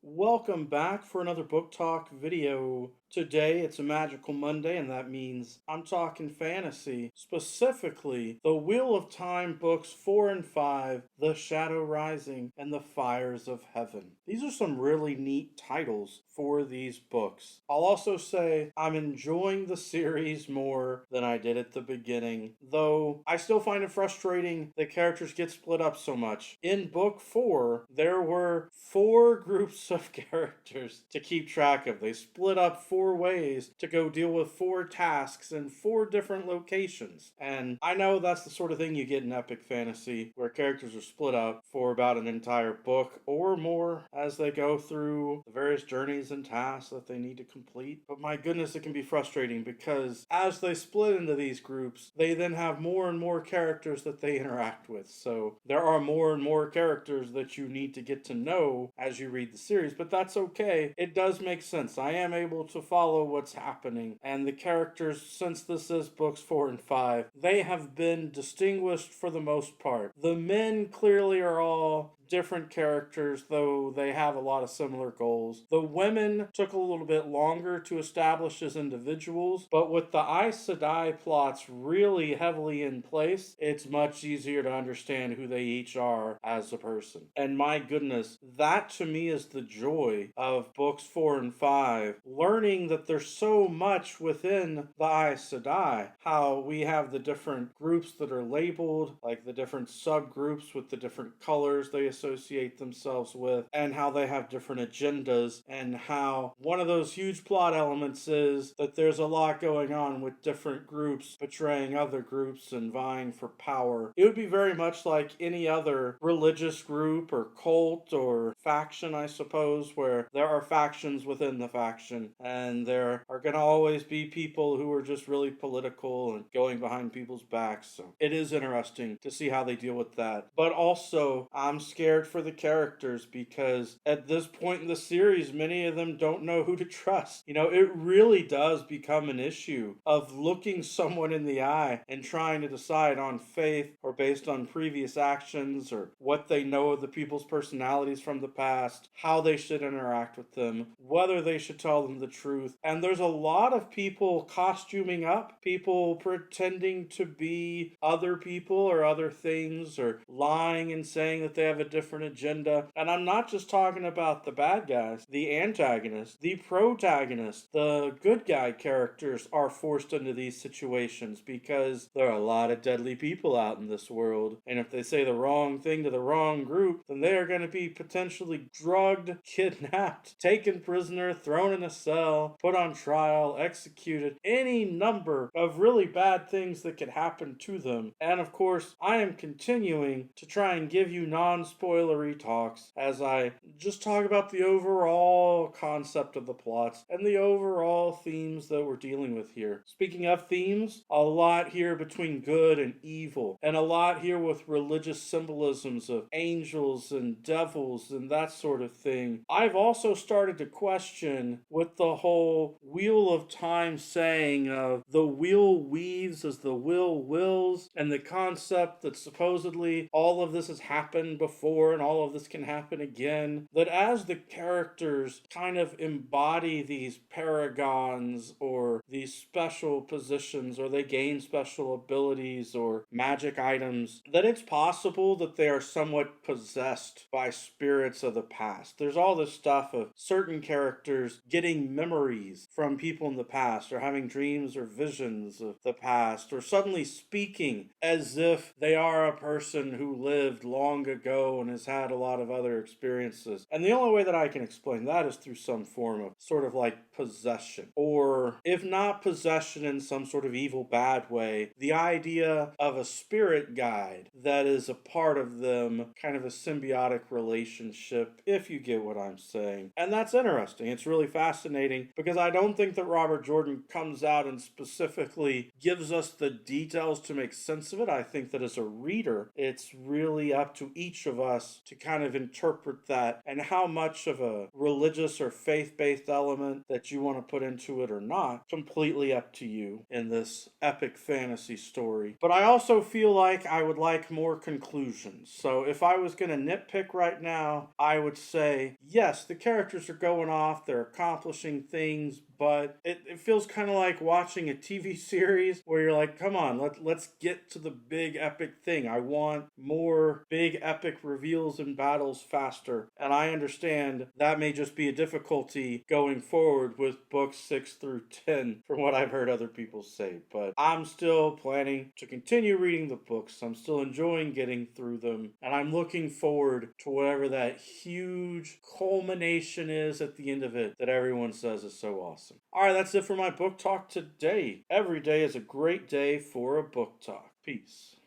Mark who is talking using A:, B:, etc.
A: Welcome back for another book talk video. Today it's a magical Monday, and that means I'm talking fantasy, specifically the Wheel of Time books 4 and 5, The Shadow Rising, and The Fires of Heaven. These are some really neat titles for these books. I'll also say I'm enjoying the series more than I did at the beginning, though I still find it frustrating that characters get split up so much. In book 4, there were 4 groups of characters to keep track of. They split up 4 ways to go deal with 4 tasks in 4 different locations. And I know that's the sort of thing you get in epic fantasy, where characters are split up for about an entire book or more as they go through the various journeys and tasks that they need to complete. But my goodness, it can be frustrating because as they split into these groups, they then have more and more characters that they interact with. So there are more and more characters that you need to get to know as you read the series, but that's okay. It does make sense. I am able to follow what's happening, and the characters, since this is books 4 and 5, they have been distinguished for the most part. The men clearly are all different characters, though they have a lot of similar goals. The women took a little bit longer to establish as individuals, but with the Aes Sedai plots really heavily in place, it's much easier to understand who they each are as a person. And my goodness, that to me is the joy of books 4 and 5, learning that there's so much within the Aes Sedai, how we have the different groups that are labeled, like the different subgroups with the different colors they associate themselves with, and how they have different agendas, and how one of those huge plot elements is that there's a lot going on with different groups betraying other groups and vying for power. It would be very much like any other religious group or cult or faction, I suppose, where there are factions within the faction, and there are going to always be people who are just really political and going behind people's backs. So it is interesting to see how they deal with that. But also, I'm scared for the characters because at this point in the series, many of them don't know who to trust. It really does become an issue of looking someone in the eye and trying to decide on faith or based on previous actions or what they know of the people's personalities from the past, how they should interact with them, whether they should tell them the truth. And there's a lot of people costuming up, people pretending to be other people or other things, or lying and saying that they have a different agenda. And I'm not just talking about the bad guys, the antagonists, the protagonists, the good guy characters are forced into these situations because there are a lot of deadly people out in this world. And if they say the wrong thing to the wrong group, then they are going to be potentially drugged, kidnapped, taken prisoner, thrown in a cell, put on trial, executed, any number of really bad things that could happen to them. And of course, I am continuing to try and give you non-spoilery talks as I just talk about the overall concept of the plots and the overall themes that we're dealing with here. Speaking of themes, a lot here between good and evil, and a lot here with religious symbolisms of angels and devils and that sort of thing. I've also started to question with the whole Wheel of Time saying of the wheel weaves as the will wills, and the concept that supposedly all of this has happened before and all of this can happen again, that as the characters kind of embody these paragons or these special positions, or they gain special abilities or magic items, that it's possible that they are somewhat possessed by spirits of the past. There's all this stuff of certain characters getting memories from people in the past, or having dreams or visions of the past, or suddenly speaking as if they are a person who lived long ago and has had a lot of other experiences. And the only way that I can explain that is through some form of sort of like possession, or if not possession in some sort of evil bad way, the idea of a spirit guide that is a part of them, kind of a symbiotic relationship, if you get what I'm saying. And that's interesting. It's really fascinating because I don't think that Robert Jordan comes out and specifically gives us the details to make sense of it. I think that as a reader, it's really up to each of us to kind of interpret that, and how much of a religious or faith-based element that you want to put into it or not, completely up to you in this epic fantasy story. But I also feel like I would like more conclusions. So if I was going to nitpick right now, I would say, yes, the characters are going off, they're accomplishing things, but it feels kind of like watching a TV series where you're like, come on, let's get to the big epic thing. I want more big epic reveals and battles faster. And I understand that may just be a difficulty going forward with books 6 through 10 from what I've heard other people say. But I'm still planning to continue reading the books. I'm still enjoying getting through them. And I'm looking forward to whatever that huge culmination is at the end of it that everyone says is so awesome. Alright, that's it for my book talk today. Every day is a great day for a book talk. Peace.